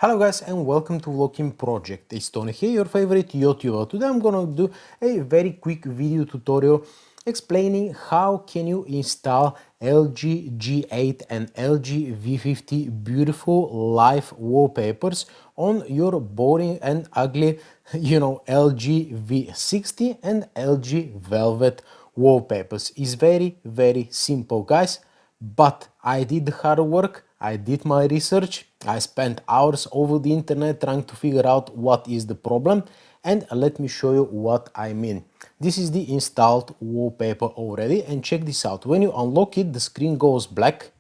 Hello guys and welcome to volokinproject. It's Tony here, your favorite YouTuber. Today I'm gonna do a very quick video tutorial explaining how can you install LG G8 and LG V50 beautiful live wallpapers on your boring and ugly, LG V60 and LG Velvet wallpapers. It's very simple, guys, but I did the hard work. I did my research. I spent hours over the internet trying to figure out what is the problem, and let me show you what I mean. This is the installed wallpaper already, and check this out. When you unlock it, the screen goes black,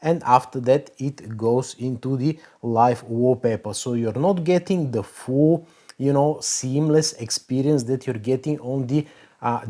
and after that it goes into the live wallpaper. So you're not getting the full, seamless experience that you're getting on the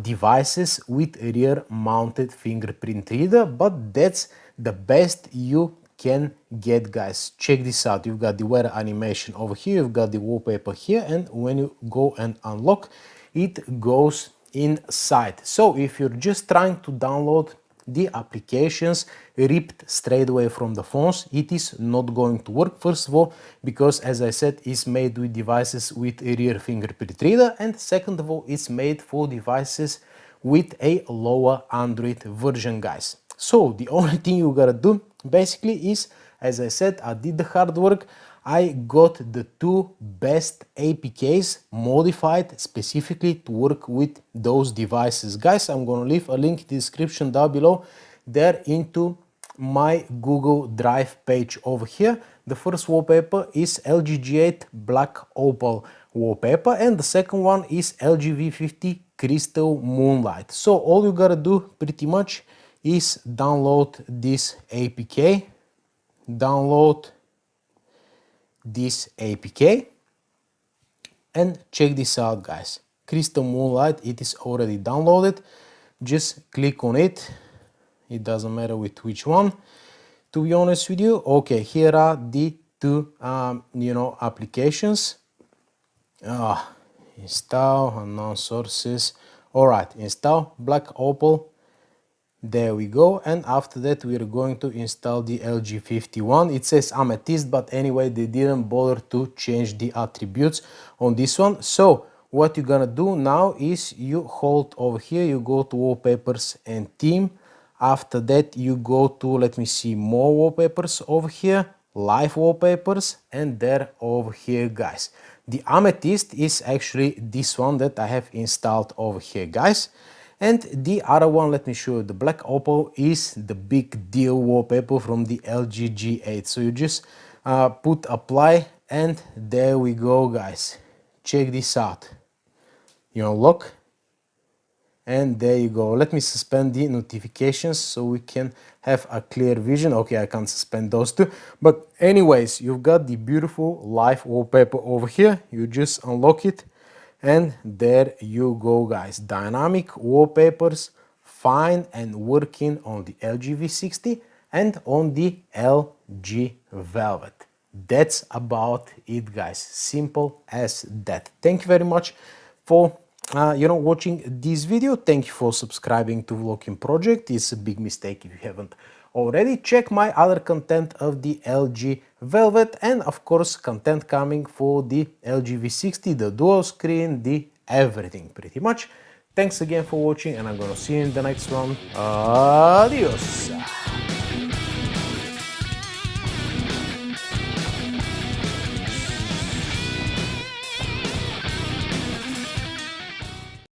devices with rear mounted fingerprint reader, but that's the best you can get, guys. Check this out. You've got the weather animation over here, you've got the wallpaper here, and when you go and unlock, it goes inside. So if you're just trying to download the applications ripped straight away from the phones, it is not going to work. First of all, because as I said, it's made with devices with a rear fingerprint reader, and second of all, it's made for devices with a lower Android version, guys. So the only thing you gotta do basically is, as I said, I did the hard work. I got the two best APKs modified specifically to work with those devices. Guys, I'm gonna leave a link in the description down below there into my Google Drive page over here. The first wallpaper is LG G8 Black Opal wallpaper, and the second one is LG V50 Crystal Moonlight. So all you gotta do pretty much is download this APK, download this APK, and check this out, guys. Crystal Moonlight, it is already downloaded. Just click on it. It doesn't matter with which one, to be honest with you. Okay, here are the two applications. Install unknown sources. All right, install Black Opal. There we go, and after that we are going to install the LG 51. It says Amethyst, but anyway, they didn't bother to change the attributes on this one. So what you're gonna do now is you hold over here, you go to wallpapers and theme. After that you go to, let me see, more wallpapers over here, live wallpapers, and there over here, guys. The Amethyst is actually this one that I have installed over here, guys. And the other one, let me show you, the Black Opal is the big deal wallpaper from the LG G8. So you just put apply, and there we go, guys. Check this out. You unlock, and there you go. Let me suspend the notifications so we can have a clear vision. Okay, I can't suspend those two, but anyways, you've got the beautiful live wallpaper over here. You just unlock it, and there you go, guys. Dynamic wallpapers, fine and working on the LG V60 and on the LG Velvet. That's about it, guys. Simple as that. Thank you very much for watching this video. Thank you for subscribing to volokinproject. It's a big mistake if you haven't already. Check my other content of the LG Velvet, and of course content coming for the LG V60, the dual screen, the everything pretty much. Thanks again for watching, and I'm gonna see you in the next one. Adios.